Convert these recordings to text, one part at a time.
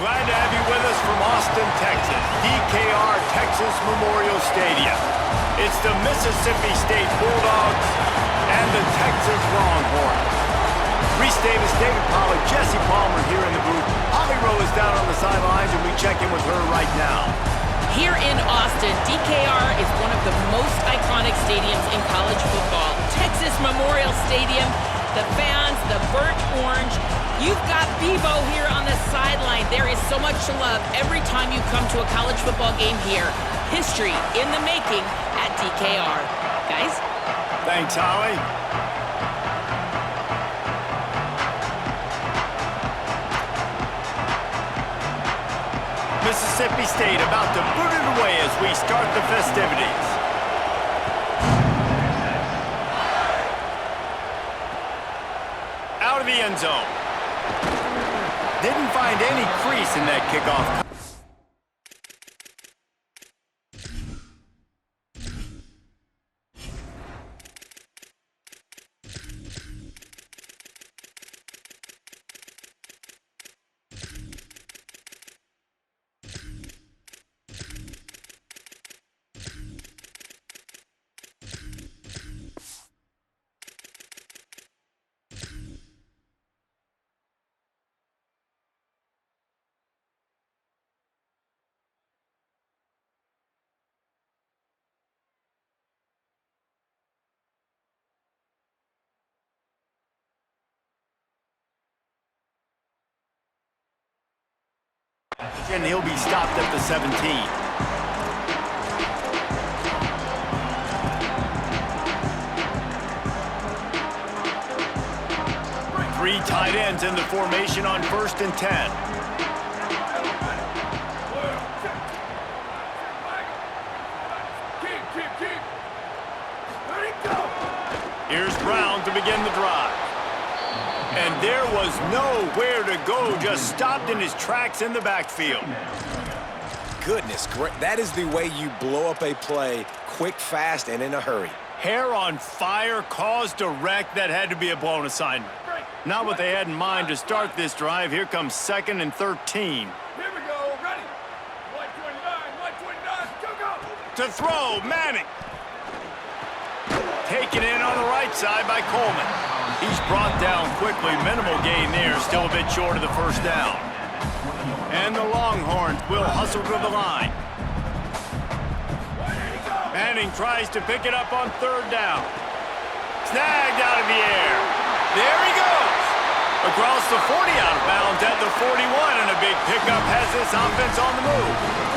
Glad to have you with us from Austin, Texas, DKR Texas Memorial Stadium. It's the Mississippi State Bulldogs and the Texas Longhorns. Reese Davis, David Pollack, Jesse Palmer here in the booth. Holly Rowe is down on the sidelines, and we check in with her right now. Here in Austin, DKR is one of the most iconic stadiums in college football. Texas Memorial Stadium, the fans, the burnt orange. You've got Bevo here on the sideline. There is so much love every time you come to a college football game here. History in the making at DKR. Guys? Thanks, Holly. Mississippi State about to boot it away as we start the festivities. Out of the end zone. Didn't find any crease in that kickoff. And he'll be stopped at the 17. Three tight ends in the formation on 1st and 10. Here's Brown to begin the drive. And there was nowhere to go, just stopped in his tracks in the backfield. Goodness, that is the way you blow up a play, quick, fast, and in a hurry. Hair on fire, caused a wreck. That had to be a blown assignment. Not what they had in mind to start this drive. Here comes 2nd and 13. Here we go, ready. 129, go! To throw, Manning. Taken in on the right side by Coleman. He's brought down quickly. Minimal gain there. Still a bit short of the first down. And the Longhorns will hustle to the line. Manning tries to pick it up on 3rd down. Snagged out of the air. There he goes. Across the 40, out of bounds at the 41. And a big pickup has this offense on the move.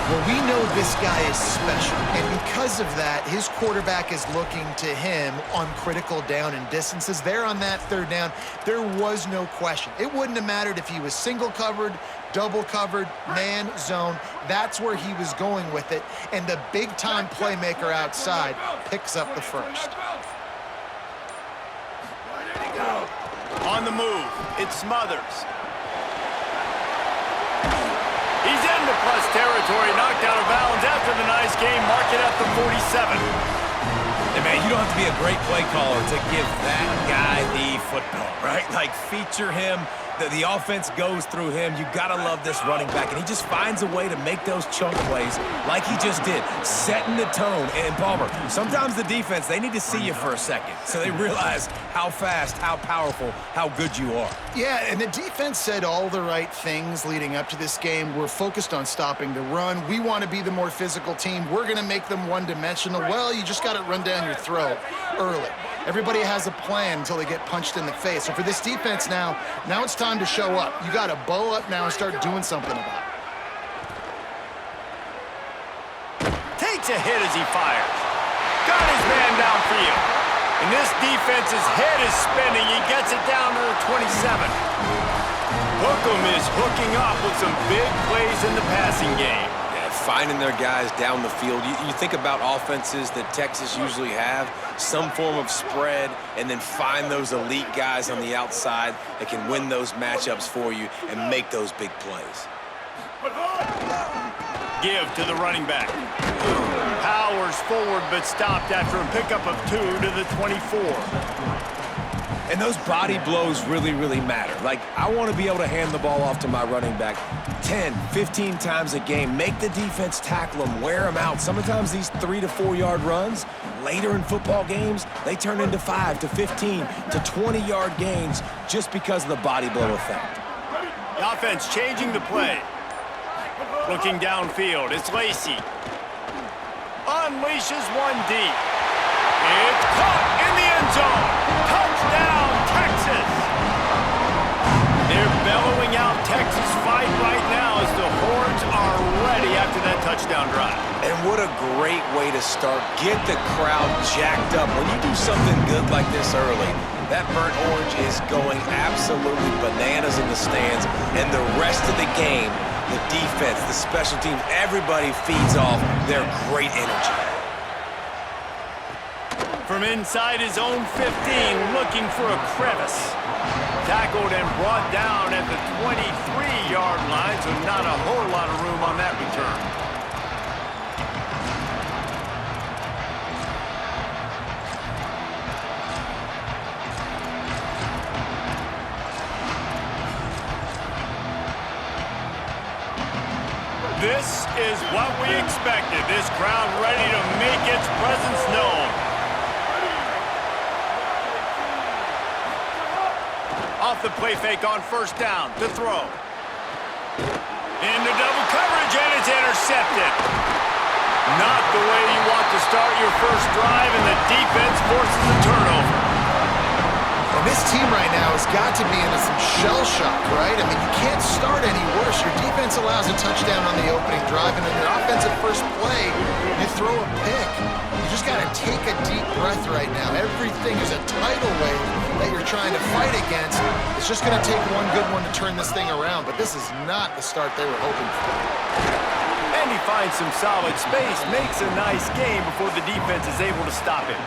Well, we know this guy is special, and because of that, his quarterback is looking to him on critical down and distances. There on that 3rd down, there was no question. It wouldn't have mattered if he was single covered, double covered, man, zone. That's where he was going with it, and the big-time playmaker outside picks up the first. On the move, it's Smothers. He's into plus territory, knocked out of bounds after the nice game. Mark it at the 47. Hey, man, you don't have to be a great play caller to give that guy the football, right? Like, feature him The offense goes through him. You got to love this running back, and he just finds a way to make those chunk plays like he just did, setting the tone. And Palmer, sometimes the defense, they need to see you for a second so they realize how fast, how powerful, how good you are. Yeah, and the defense said all the right things leading up to this game. We're focused on stopping the run. We want to be the more physical team. We're going to make them one-dimensional. Well, you just got to run down your throat early. Everybody has a plan until they get punched in the face. So for this defense now it's time to show up. You got to bow up now and start doing something about it. Takes a hit as he fires. Got his man downfield. And this defense's head is spinning. He gets it down to the 27. Hookem is hooking up with some big plays in the passing game. Finding their guys down the field. You think about offenses that Texas usually have, some form of spread, and then find those elite guys on the outside that can win those matchups for you and make those big plays. Give to the running back. Powers forward, but stopped after a pickup of 2 to the 24. And those body blows really, really matter. Like, I want to be able to hand the ball off to my running back 10, 15 times a game. Make the defense tackle them, wear them out. Sometimes these 3 to 4 yard runs, later in football games, they turn into 5 to 15 to 20-yard gains just because of the body blow effect. The offense changing the play. Looking downfield, it's Lacy. Unleashes one deep. It's caught in the end zone. Touchdown, Texas! They're bellowing out Texas fight right now as the Horns are ready after that touchdown drive. And what a great way to start. Get the crowd jacked up. When you do something good like this early, that burnt orange is going absolutely bananas in the stands. And the rest of the game, the defense, the special teams, everybody feeds off their great energy. From inside his own 15, looking for a crevice. Tackled and brought down at the 23-yard line, so not a whole lot of room on that return. This is what we expected. This crowd ready to make its presence known. Off the play fake on first down to throw. Into double coverage, and it's intercepted. Not the way you want to start your first drive, and the defense forces a turnover. And this team right now has got to be into some shell shock, right? I mean, you can't start any worse. Your defense allows a touchdown on the opening drive, and on your offensive first play, you throw a pick. You just got to take a deep breath right now. Everything is a tidal wave that you're trying to fight against. It's just going to take one good one to turn this thing around, but this is not the start they were hoping for. And he finds some solid space, makes a nice game before the defense is able to stop him.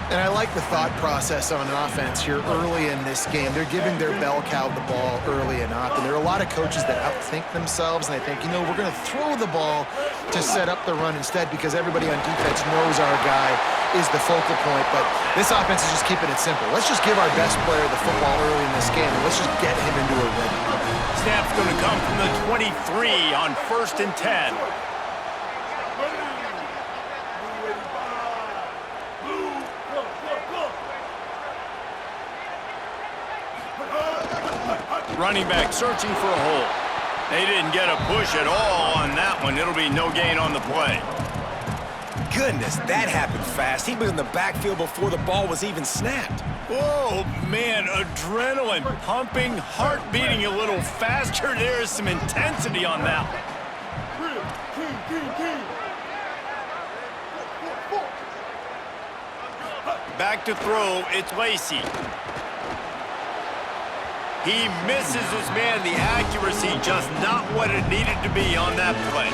And I like the thought process on offense here early in this game. They're giving their bell cow the ball early and often. There are a lot of coaches that outthink themselves, and they think, you know, we're going to throw the ball to set up the run instead because everybody on defense knows our guy is the focal point. But this offense is just keeping it simple. Let's just give our best player the football early in this game, and let's just get him into a rhythm. Snap's going to come from the 23 on 1st and 10. Running back searching for a hole. They didn't get a push at all on that one. It'll be no gain on the play. Goodness, that happened fast. He was in the backfield before the ball was even snapped. Oh, man, adrenaline pumping, heart beating a little faster. There is some intensity on that one. Back to throw, it's Lacy. He misses his man. The accuracy just not what it needed to be on that play.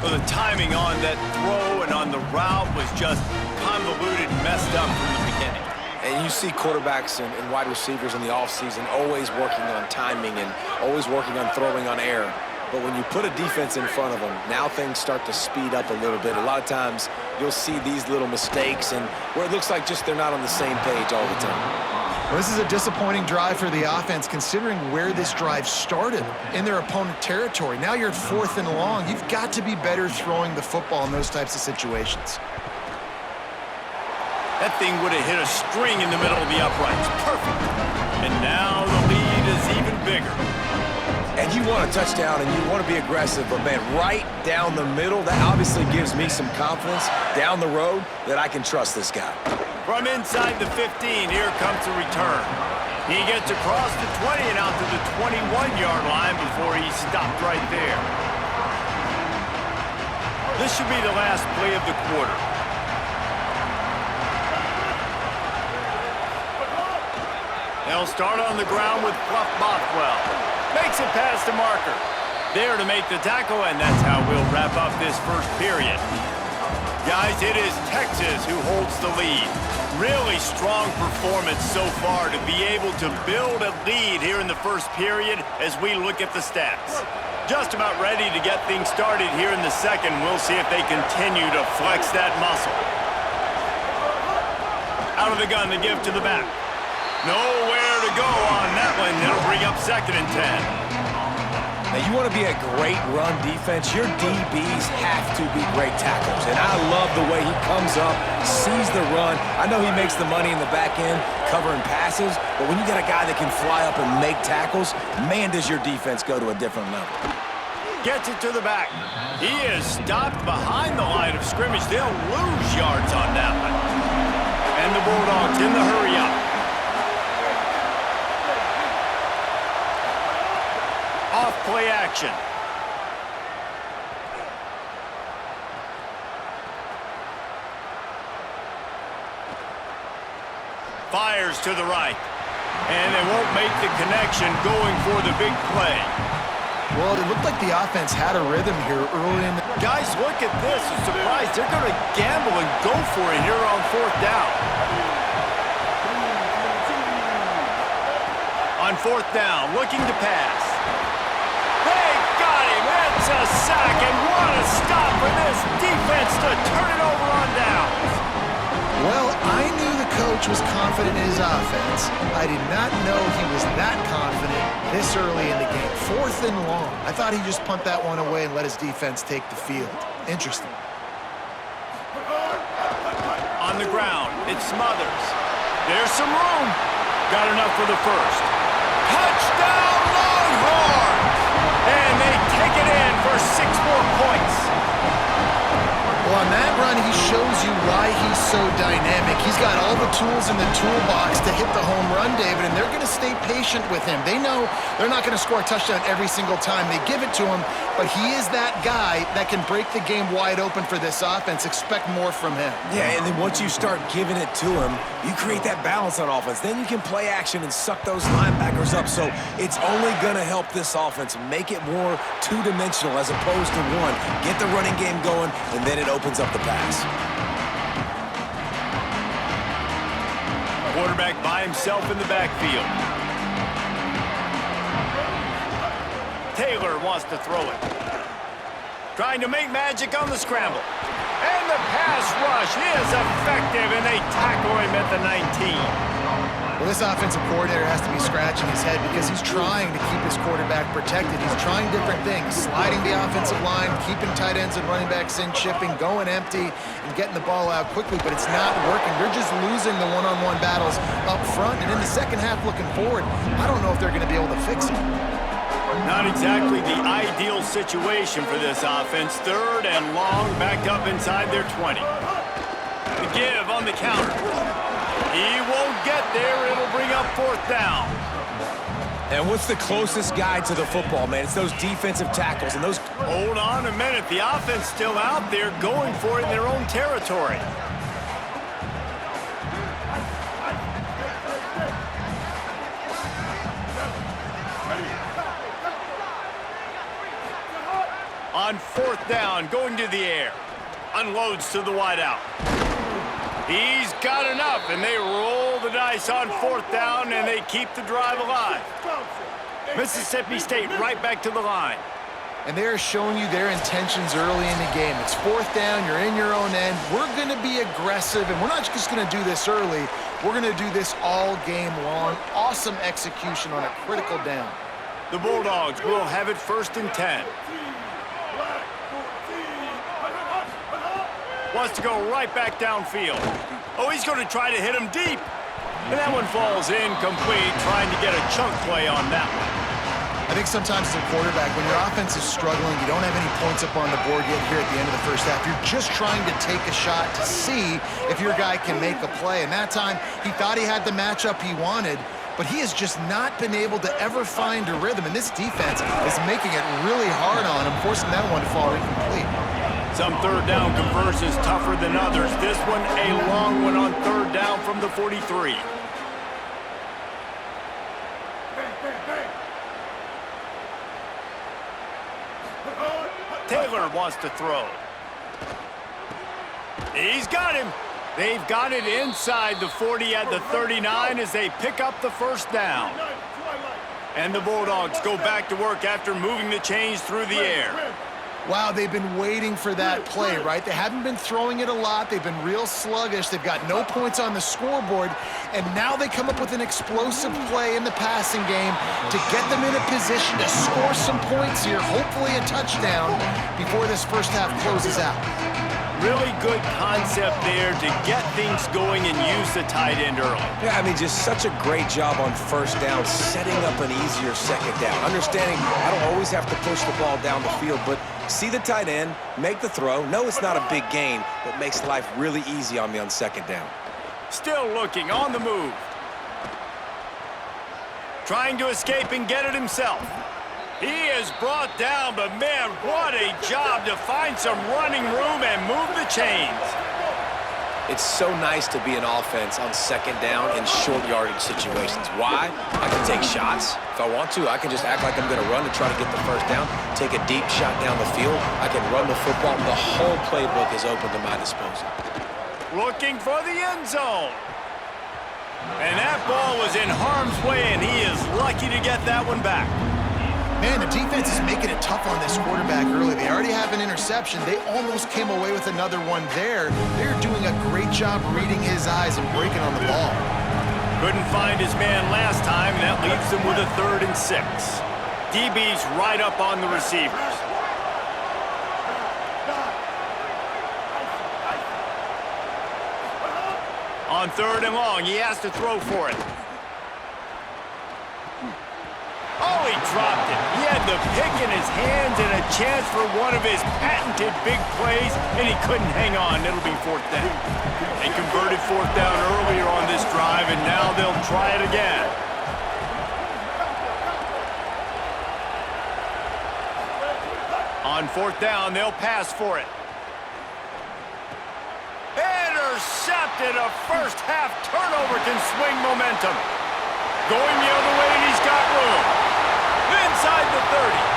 Well, the timing on that throw and on the route was just convoluted, messed up from the beginning. And you see quarterbacks and wide receivers in the offseason always working on timing and always working on throwing on air. But when you put a defense in front of them, now things start to speed up a little bit. A lot of times you'll see these little mistakes and where it looks like just they're not on the same page all the time. Well, this is a disappointing drive for the offense considering where this drive started in their opponent territory. Now you're at 4th and long. You've got to be better throwing the football in those types of situations. That thing would have hit a string in the middle of the uprights. Perfect. And now the lead is even bigger. And you want a touchdown and you want to be aggressive, but man, right down the middle, that obviously gives me some confidence down the road that I can trust this guy. From inside the 15, here comes the return. He gets across the 20 and out to the 21-yard line before he stopped right there. This should be the last play of the quarter. They'll start on the ground with Fluff Bothwell. Makes it past the marker. There to make the tackle, and that's how we'll wrap up this first period. Guys, it is Texas who holds the lead. Really strong performance so far to be able to build a lead here in the first period as we look at the stats. Just about ready to get things started here in the second. We'll see if they continue to flex that muscle. Out of the gun, the give to the back. Nowhere to go on that one. That'll bring up 2nd and 10. Now, you want to be a great run defense, your DBs have to be great tackles. And I love the way he comes up, sees the run. I know he makes the money in the back end covering passes, but when you got a guy that can fly up and make tackles, man, does your defense go to a different level. Gets it to the back. He is stopped behind the line of scrimmage. They'll lose yards on that one. And the Bulldogs in the hurry up. Off play action. Fires to the right. And they won't make the connection going for the big play. Well, it looked like the offense had a rhythm here early in the... Guys, look at this. I'm surprised they're going to gamble and go for it here on 4th down. On 4th down, looking to pass. They got him. It's a sack, and what a stop for this defense to turn it over on downs. Well, I knew the coach was confident in his offense. I did not know he was that confident this early in the game. 4th and long. I thought he'd just punt that one away and let his defense take the field. Interesting. On the ground, it Smothers. There's some room. Got enough for the first. Touchdown, Longhorns! And they take it in for 6 more points. Well, on that run, he shows you why he's so dynamic. He's got all the tools in the toolbox to hit the home run, David, and they're going to stay patient with him. They know they're not going to score a touchdown every single time they give it to him, but he is that guy that can break the game wide open for this offense. Expect more from him. Yeah, and then once you start giving it to him, you create that balance on offense. Then you can play action and suck those linebackers up. So it's only going to help this offense make it more two-dimensional as opposed to one. Get the running game going, and then it opens up the pass. Quarterback by himself in the backfield. Taylor wants to throw it. Trying to make magic on the scramble. And the pass rush is effective, and they tackle him at the 19. Well, this offensive coordinator has to be scratching his head because he's trying to keep his quarterback protected. He's trying different things, sliding the offensive line, keeping tight ends and running backs in, chipping, going empty, and getting the ball out quickly, but it's not working. They're just losing the one-on-one battles up front, and in the second half looking forward, I don't know if they're going to be able to fix it. Not exactly the ideal situation for this offense. 3rd and long, backed up inside their 20. The give on the counter. He won't get there. It'll bring up 4th down. And what's the closest guy to the football, man? It's those defensive tackles and those... Hold on a minute. The offense still out there going for it in their own territory. On 4th down, going to the air. Unloads to the wideout. He's got enough, and they roll the dice on 4th down, and they keep the drive alive. Mississippi State right back to the line. And they are showing you their intentions early in the game. It's fourth down, you're in your own end. We're going to be aggressive, and we're not just going to do this early. We're going to do this all game long. Awesome execution on a critical down. The Bulldogs will have it 1st and 10. Wants to go right back downfield. Oh, he's going to try to hit him deep. And that one falls incomplete, trying to get a chunk play on that one. I think sometimes as a quarterback, when your offense is struggling, you don't have any points up on the board yet here at the end of the first half. You're just trying to take a shot to see if your guy can make a play. And that time, he thought he had the matchup he wanted, but he has just not been able to ever find a rhythm. And this defense is making it really hard on him, forcing that one to fall incomplete. Some third down conversions tougher than others. This one, a long one on third down from the 43. Taylor wants to throw. He's got him. They've got it inside the 40 at the 39 as they pick up the first down. And the Bulldogs go back to work after moving the chains through the air. Wow, they've been waiting for that play, right? They haven't been throwing it a lot. They've been real sluggish. They've got no points on the scoreboard. And now they come up with an explosive play in the passing game to get them in a position to score some points here, hopefully a touchdown, before this first half closes out. Really good concept there to get things going and use the tight end early. Yeah, I mean, just such a great job on first down, setting up an easier second down. Understanding I don't always have to push the ball down the field, but see the tight end, make the throw. No, it's not a big gain, but makes life really easy on me on second down. Still looking, on the move. Trying to escape and get it himself. He is brought down, but man, what a job to find some running room and move the chains. It's so nice to be an offense on second down in short yardage situations. Why? I can take shots. If I want to, I can just act like I'm going to run to try to get the first down, take a deep shot down the field. I can run the football. The whole playbook is open to my disposal. Looking for the end zone. And that ball was in harm's way, and he is lucky to get that one back. Man, the defense is making it tough on this quarterback early. They already have an interception. They almost came away with another one there. They're doing a great job reading his eyes and breaking on the ball. Couldn't find his man last time. That leaves them with a 3rd and 6. DB's right up on the receivers. On 3rd and long, he has to throw for it. Oh, he dropped it. He had the pick in his hands and a chance for one of his patented big plays, and he couldn't hang on. It'll be 4th down. They converted 4th down earlier on this drive, and now they'll try it again. On 4th down, they'll pass for it. Intercepted. A first half turnover can swing momentum. Going the other way, and he's got room. Inside the 30.